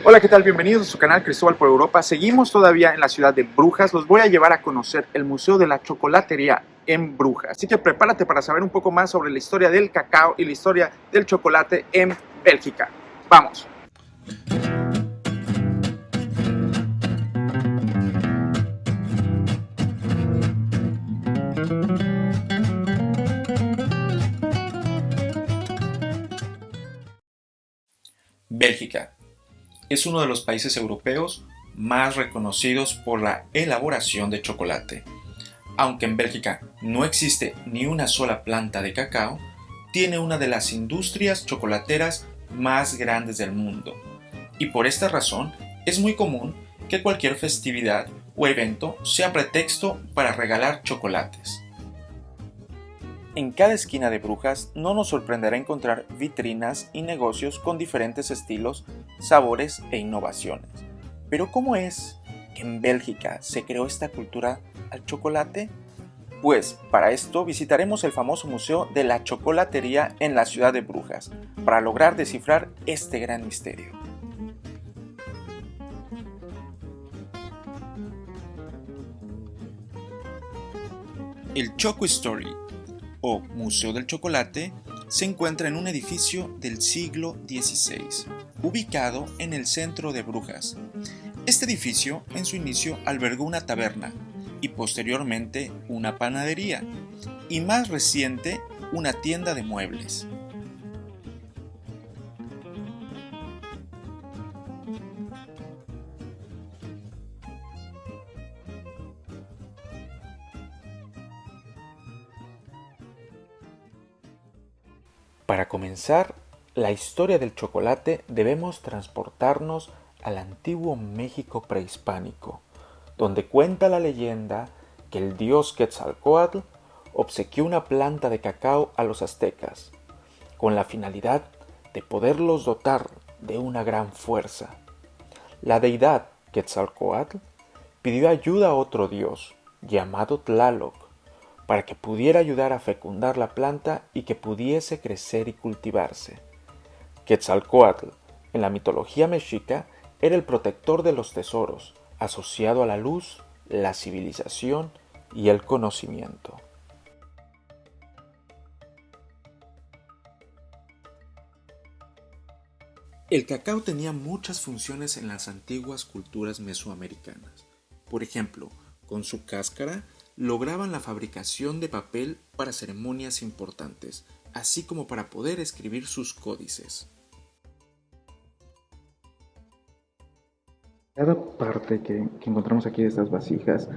Hola, ¿qué tal? Bienvenidos a su canal Cristóbal por Europa. Seguimos todavía en la ciudad de Brujas. Los voy a llevar a conocer el Museo de la Chocolatería en Brujas. Así que prepárate para saber un poco más sobre la historia del cacao y la historia del chocolate en Bélgica. ¡Vamos! Bélgica es uno de los países europeos más reconocidos por la elaboración de chocolate. Aunque en Bélgica no existe ni una sola planta de cacao, tiene una de las industrias chocolateras más grandes del mundo. Y por esta razón es muy común que cualquier festividad o evento sea pretexto para regalar chocolates. En cada esquina de Brujas no nos sorprenderá encontrar vitrinas y negocios con diferentes estilos, sabores e innovaciones. Pero ¿cómo es que en Bélgica se creó esta cultura al chocolate? Pues para esto visitaremos el famoso Museo de la Chocolatería en la ciudad de Brujas, para lograr descifrar este gran misterio. El Choco Story, o Museo del Chocolate, se encuentra en un edificio del siglo XVI, ubicado en el centro de Brujas. Este edificio en su inicio albergó una taberna y posteriormente una panadería y más reciente una tienda de muebles. Para comenzar la historia del chocolate debemos transportarnos al antiguo México prehispánico, donde cuenta la leyenda que el dios Quetzalcóatl obsequió una planta de cacao a los aztecas, con la finalidad de poderlos dotar de una gran fuerza. La deidad Quetzalcóatl pidió ayuda a otro dios, llamado Tlaloc, para que pudiera ayudar a fecundar la planta y que pudiese crecer y cultivarse. Quetzalcóatl, en la mitología mexica, era el protector de los tesoros, asociado a la luz, la civilización y el conocimiento. El cacao tenía muchas funciones en las antiguas culturas mesoamericanas. Por ejemplo, con su cáscara lograban la fabricación de papel para ceremonias importantes, así como para poder escribir sus códices. Cada parte que encontramos aquí de estas vasijas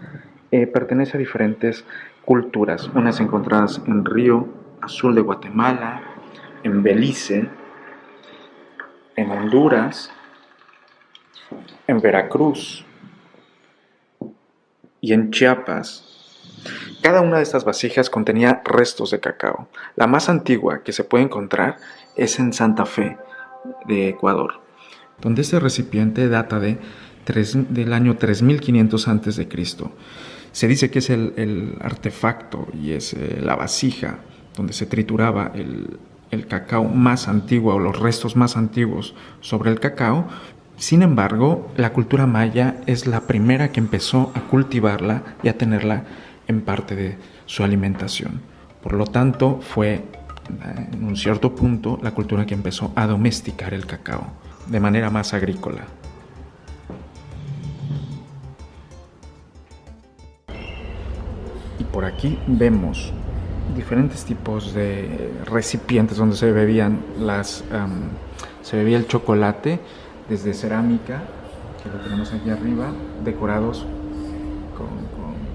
pertenece a diferentes culturas, unas encontradas en Río Azul de Guatemala, en Belice, en Honduras, en Veracruz y en Chiapas. Cada una de estas vasijas contenía restos de cacao. La más antigua que se puede encontrar es en Santa Fe, de Ecuador, donde este recipiente data del año 3500 a.C. Se dice que es el artefacto y es la vasija donde se trituraba el cacao más antiguo o los restos más antiguos sobre el cacao. Sin embargo, la cultura maya es la primera que empezó a cultivarla y a tenerla en parte de su alimentación. Por lo tanto, fue en un cierto punto la cultura que empezó a domesticar el cacao de manera más agrícola. Y por aquí vemos diferentes tipos de recipientes donde se bebía el chocolate, desde cerámica, que lo tenemos aquí arriba, decorados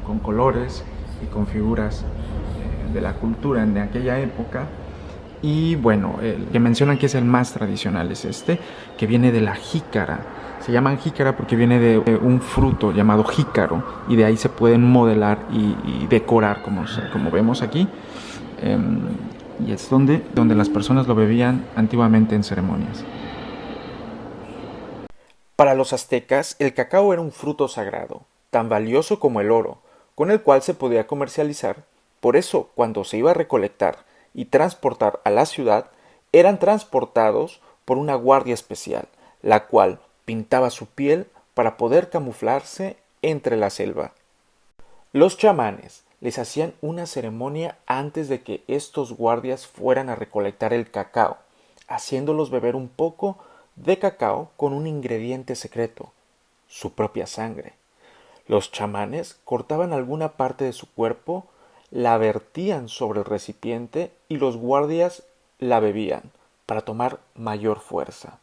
con colores y con figuras de la cultura de aquella época. Y bueno, el que mencionan que es el más tradicional es este, que viene de la jícara. Se llaman jícara porque viene de un fruto llamado jícaro, y de ahí se pueden modelar y decorar como vemos aquí. Y es donde las personas lo bebían antiguamente en ceremonias. Para los aztecas, el cacao era un fruto sagrado, tan valioso como el oro, con el cual se podía comercializar. Por eso, cuando se iba a recolectar y transportar a la ciudad, eran transportados por una guardia especial, la cual pintaba su piel para poder camuflarse entre la selva. Los chamanes les hacían una ceremonia antes de que estos guardias fueran a recolectar el cacao, haciéndolos beber un poco de cacao con un ingrediente secreto, su propia sangre. Los chamanes cortaban alguna parte de su cuerpo, la vertían sobre el recipiente y los guardias la bebían para tomar mayor fuerza.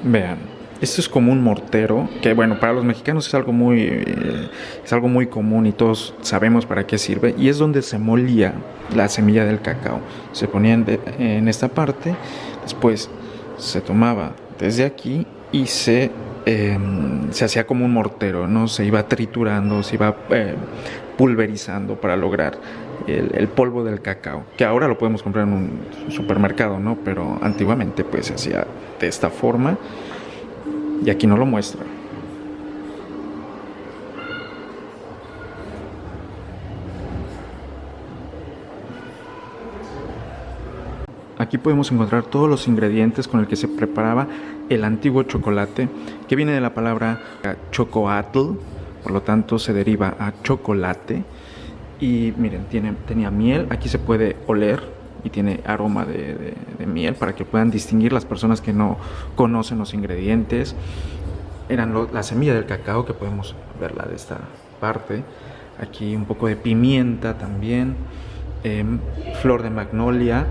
Vean, esto es como un mortero, que bueno, para los mexicanos es algo muy común y todos sabemos para qué sirve, y es donde se molía la semilla del cacao. Se ponía en esta parte, después se tomaba desde aquí y se hacía como un mortero, ¿no? Se iba triturando, se iba pulverizando para lograr el polvo del cacao, que ahora lo podemos comprar en un supermercado, ¿no? Pero antiguamente pues se hacía de esta forma, y aquí no lo muestra. Aquí podemos encontrar todos los ingredientes con el que se preparaba el antiguo chocolate, que viene de la palabra chocoatl, por lo tanto se deriva a chocolate. Y miren, tenía miel, aquí se puede oler y tiene aroma de miel para que puedan distinguir las personas que no conocen los ingredientes. Eran la semilla del cacao, que podemos verla de esta parte. Aquí un poco de pimienta también, flor de magnolia,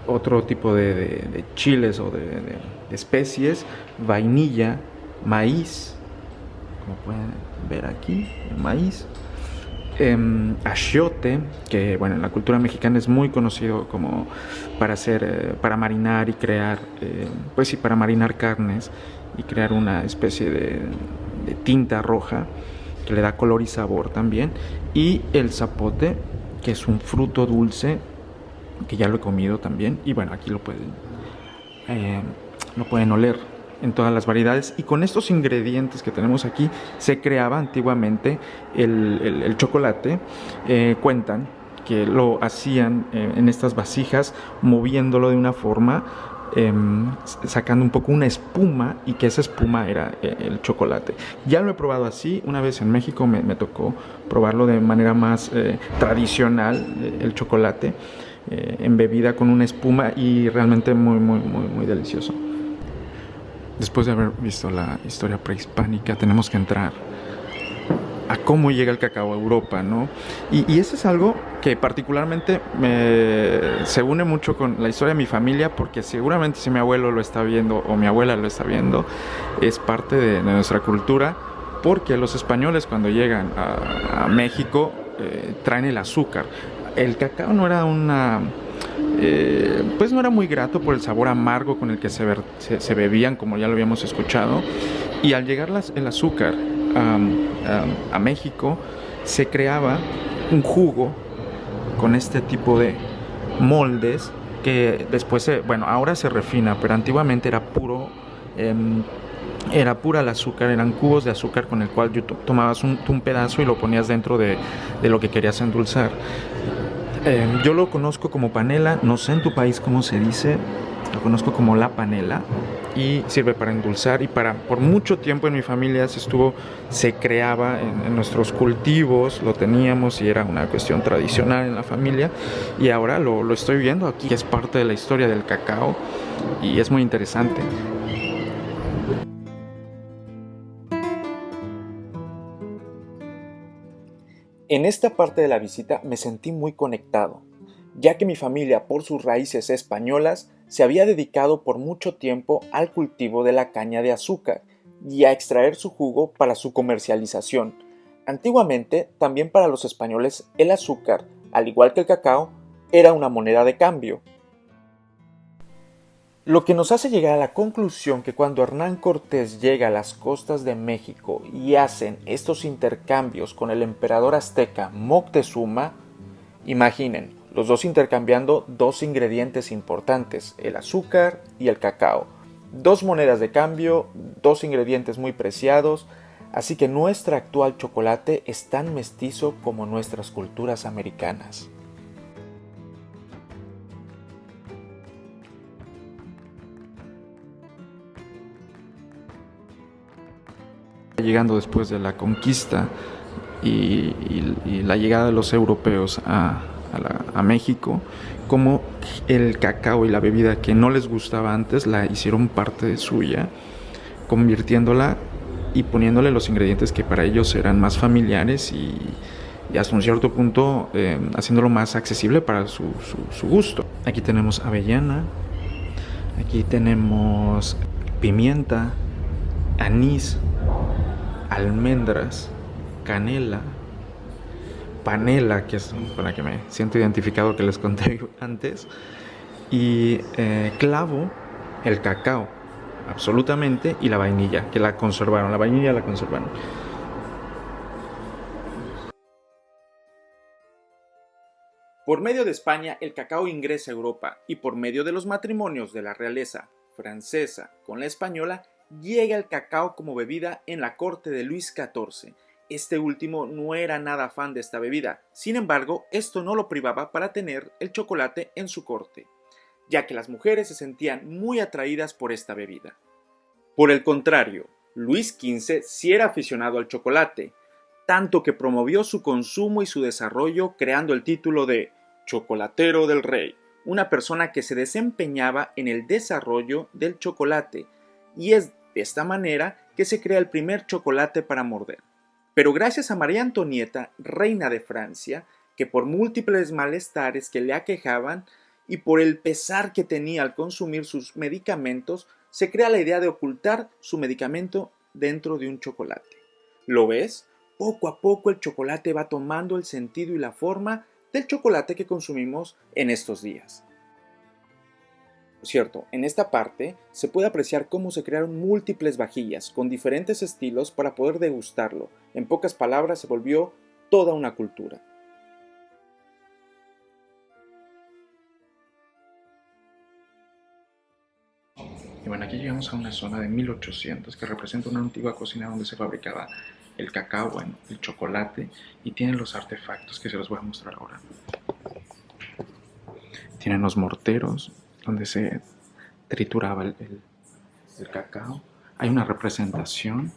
otro tipo de chiles o de especies, vainilla, maíz, como pueden ver aquí, el maíz, achiote, que bueno, en la cultura mexicana es muy conocido como para hacer, para marinar y crear, pues sí, para marinar carnes y crear una especie de tinta roja que le da color y sabor también. Y el zapote, que es un fruto dulce, que ya lo he comido también, y bueno, aquí lo pueden oler en todas las variedades. Y con estos ingredientes que tenemos aquí se creaba antiguamente el chocolate. Cuentan que lo hacían en estas vasijas, moviéndolo de una forma, sacando un poco una espuma, y que esa espuma era el chocolate. Ya lo he probado así, una vez en México me tocó probarlo de manera más tradicional, el chocolate en bebida con una espuma, y realmente muy delicioso. Después de haber visto la historia prehispánica, tenemos que entrar a cómo llega el cacao a Europa, ¿no? Y eso es algo que particularmente se une mucho con la historia de mi familia, porque seguramente si mi abuelo lo está viendo o mi abuela lo está viendo, es parte de nuestra cultura, porque los españoles cuando llegan a México traen el azúcar. El cacao no era pues no era muy grato por el sabor amargo con el que se bebían, como ya lo habíamos escuchado, y al llegar el azúcar a México, se creaba un jugo con este tipo de moldes que después, bueno, ahora se refina, pero antiguamente era pura el azúcar, eran cubos de azúcar con el cual tomabas un pedazo y lo ponías dentro de lo que querías endulzar. Yo lo conozco como panela, no sé en tu país cómo se dice, lo conozco como la panela, y sirve para endulzar. Y por mucho tiempo en mi familia se creaba en nuestros cultivos, lo teníamos y era una cuestión tradicional en la familia, y ahora lo estoy viendo aquí, que es parte de la historia del cacao, y es muy interesante. En esta parte de la visita me sentí muy conectado, ya que mi familia, por sus raíces españolas, se había dedicado por mucho tiempo al cultivo de la caña de azúcar y a extraer su jugo para su comercialización. Antiguamente, también para los españoles, el azúcar, al igual que el cacao, era una moneda de cambio. Lo que nos hace llegar a la conclusión que cuando Hernán Cortés llega a las costas de México y hacen estos intercambios con el emperador azteca Moctezuma, imaginen, los dos intercambiando dos ingredientes importantes, el azúcar y el cacao. Dos monedas de cambio, dos ingredientes muy preciados, así que nuestro actual chocolate es tan mestizo como nuestras culturas americanas. llegando después de la conquista y la llegada de los europeos a México, como el cacao y la bebida que no les gustaba antes la hicieron parte suya, convirtiéndola y poniéndole los ingredientes que para ellos eran más familiares y hasta un cierto punto haciéndolo más accesible para su gusto. Aquí tenemos avellana, aquí tenemos pimienta, anís, almendras, canela, panela, que es con la que me siento identificado, que les conté antes, y clavo, el cacao, absolutamente, y la vainilla, que la conservaron, la vainilla la conservaron. Por medio de España, el cacao ingresa a Europa y por medio de los matrimonios de la realeza francesa con la española, llega el cacao como bebida en la corte de Luis XIV. Este último no era nada fan de esta bebida, sin embargo, esto no lo privaba para tener el chocolate en su corte, ya que las mujeres se sentían muy atraídas por esta bebida. Por el contrario, Luis XV sí era aficionado al chocolate, tanto que promovió su consumo y su desarrollo creando el título de Chocolatero del Rey, una persona que se desempeñaba en el desarrollo del chocolate, y es de esta manera que se crea el primer chocolate para morder. Pero gracias a María Antonieta, reina de Francia, que por múltiples malestares que le aquejaban y por el pesar que tenía al consumir sus medicamentos, se crea la idea de ocultar su medicamento dentro de un chocolate. ¿Lo ves? Poco a poco el chocolate va tomando el sentido y la forma del chocolate que consumimos en estos días. Por cierto, en esta parte se puede apreciar cómo se crearon múltiples vajillas con diferentes estilos para poder degustarlo. En pocas palabras, se volvió toda una cultura. Y bueno, aquí llegamos a una zona de 1800 que representa una antigua cocina donde se fabricaba el cacao, bueno, el chocolate, y tienen los artefactos que se los voy a mostrar ahora. Tienen los morteros donde se trituraba el cacao. Hay una representación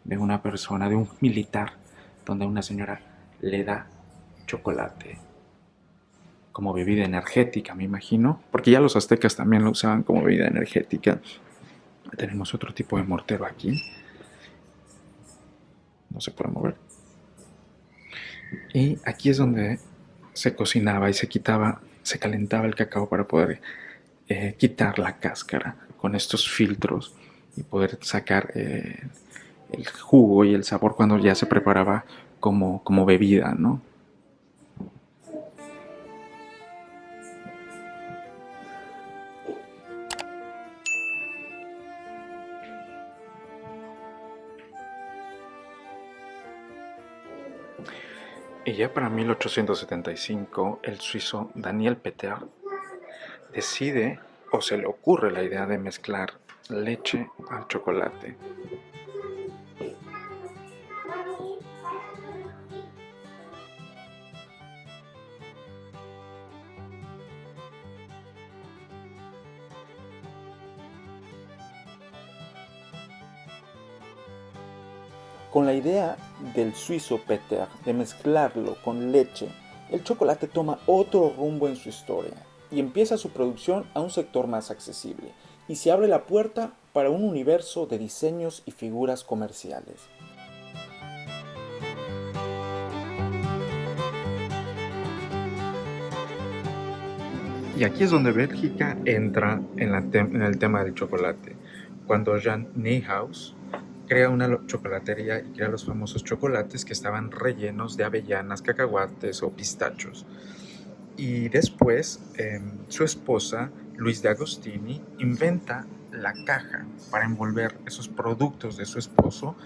de una persona, de un militar, donde una señora le da chocolate como bebida energética, me imagino, porque ya los aztecas también lo usaban como bebida energética. Tenemos otro tipo de mortero aquí. No se puede mover. Y aquí es donde se cocinaba y se calentaba el cacao para poder quitar la cáscara con estos filtros y poder sacar el jugo y el sabor cuando ya se preparaba como bebida, ¿no? Y ya para 1875, el suizo Daniel Peter decide o se le ocurre la idea de mezclar leche al chocolate. Con la idea del suizo Peter de mezclarlo con leche, el chocolate toma otro rumbo en su historia y empieza su producción a un sector más accesible y se abre la puerta para un universo de diseños y figuras comerciales. Y aquí es donde Bélgica entra en el tema del chocolate, cuando Jan Niehaus crea una chocolatería y crea los famosos chocolates que estaban rellenos de avellanas, cacahuates o pistachos. Y después su esposa, Luis de Agostini, inventa la caja para envolver esos productos de su esposo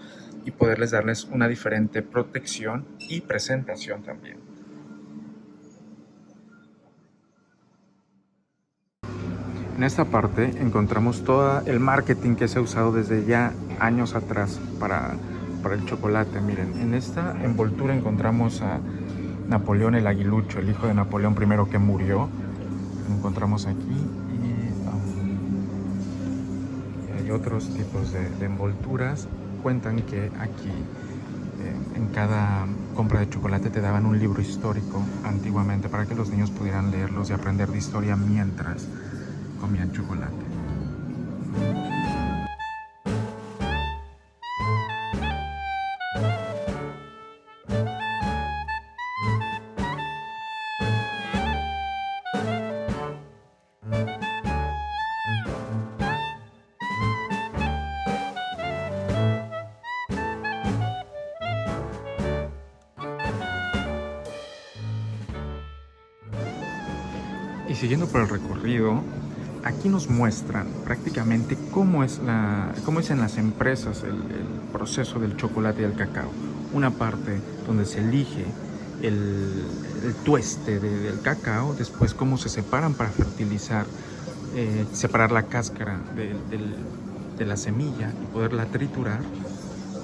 y poderles darles una diferente protección y presentación también. En esta parte encontramos todo el marketing que se ha usado desde ya años atrás para el chocolate. Miren, en esta envoltura encontramos a Napoleón el Aguilucho, el hijo de Napoleón I que murió. Lo encontramos aquí y hay otros tipos de envolturas. cuentan que aquí en cada compra de chocolate te daban un libro histórico antiguamente para que los niños pudieran leerlos y aprender de historia mientras comían chocolate. Y siguiendo por el recorrido, aquí nos muestran prácticamente cómo es en las empresas el proceso del chocolate y el cacao. Una parte donde se elige el tueste del cacao, después cómo se separan para fertilizar, separar la cáscara de la semilla y poderla triturar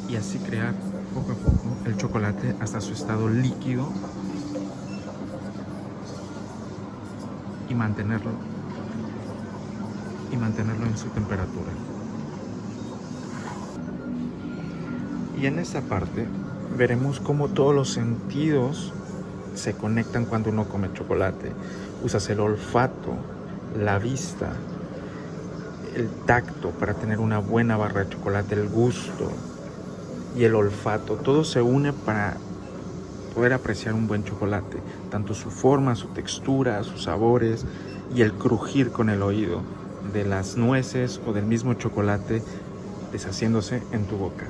y así crear poco a poco el chocolate hasta su estado líquido y mantenerlo en su temperatura. Y en esta parte veremos cómo todos los sentidos se conectan cuando uno come chocolate. Usas el olfato, la vista, el tacto para tener una buena barra de chocolate, el gusto y el olfato. Todo se une para poder apreciar un buen chocolate, tanto su forma, su textura, sus sabores y el crujir con el oído de las nueces o del mismo chocolate deshaciéndose en tu boca.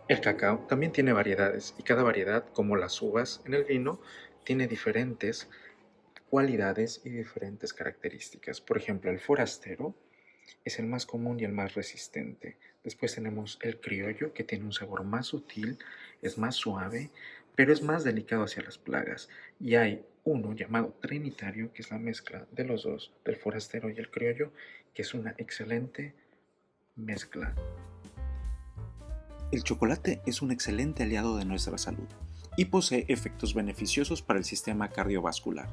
El cacao también tiene variedades y cada variedad, como las uvas en el vino, tiene diferentes cualidades y diferentes características. Por ejemplo, el forastero es el más común y el más resistente. Después tenemos el criollo, que tiene un sabor más sutil, es más suave, pero es más delicado hacia las plagas. Y hay uno llamado trinitario, que es la mezcla de los dos, del forastero y el criollo, que es una excelente mezcla. El chocolate es un excelente aliado de nuestra salud y posee efectos beneficiosos para el sistema cardiovascular.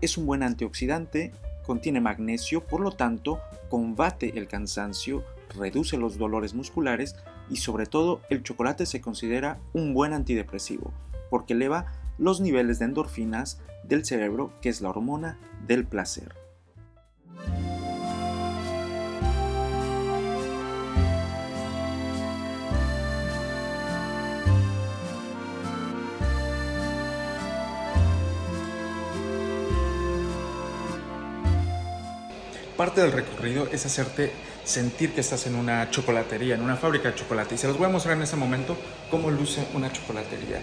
Es un buen antioxidante, contiene magnesio, por lo tanto, combate el cansancio, reduce los dolores musculares y sobre todo el chocolate se considera un buen antidepresivo porque eleva los niveles de endorfinas del cerebro, que es la hormona del placer. Parte del recorrido es hacerte sentir que estás en una chocolatería, en una fábrica de chocolate. Y se los voy a mostrar en este momento cómo luce una chocolatería.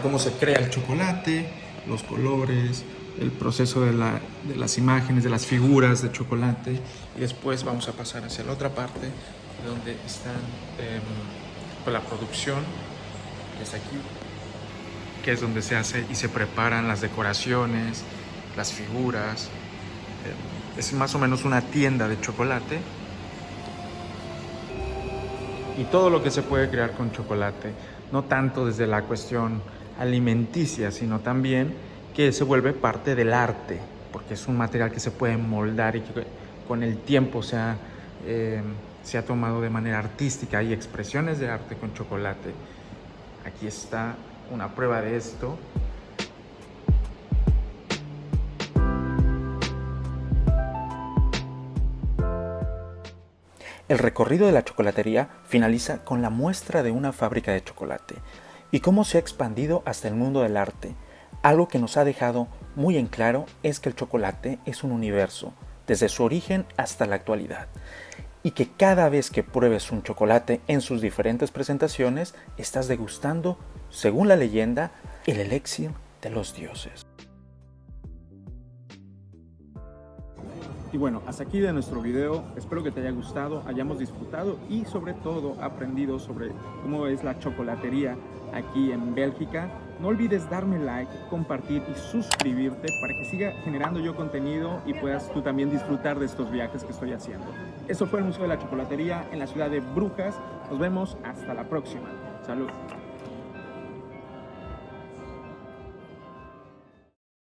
Cómo se crea el chocolate, los colores, el proceso de las imágenes, de las figuras de chocolate. Y después vamos a pasar hacia la otra parte, donde están la producción, que es aquí, que es donde se hace y se preparan las decoraciones, las figuras. Es más o menos una tienda de chocolate y todo lo que se puede crear con chocolate, no tanto desde la cuestión alimenticia, sino también que se vuelve parte del arte, porque es un material que se puede moldar y que con el tiempo se ha tomado de manera artística. Hay expresiones de arte con chocolate. Aquí está una prueba de esto. El recorrido de la chocolatería finaliza con la muestra de una fábrica de chocolate y cómo se ha expandido hasta el mundo del arte. Algo que nos ha dejado muy en claro es que el chocolate es un universo, desde su origen hasta la actualidad, y que cada vez que pruebes un chocolate en sus diferentes presentaciones, estás degustando, según la leyenda, el elixir de los dioses. Y bueno, hasta aquí de nuestro video. Espero que te haya gustado, hayamos disfrutado y sobre todo aprendido sobre cómo es la chocolatería aquí en Bélgica. No olvides darme like, compartir y suscribirte para que siga generando yo contenido y puedas tú también disfrutar de estos viajes que estoy haciendo. Eso fue el Museo de la Chocolatería en la ciudad de Brujas. Nos vemos hasta la próxima. Salud.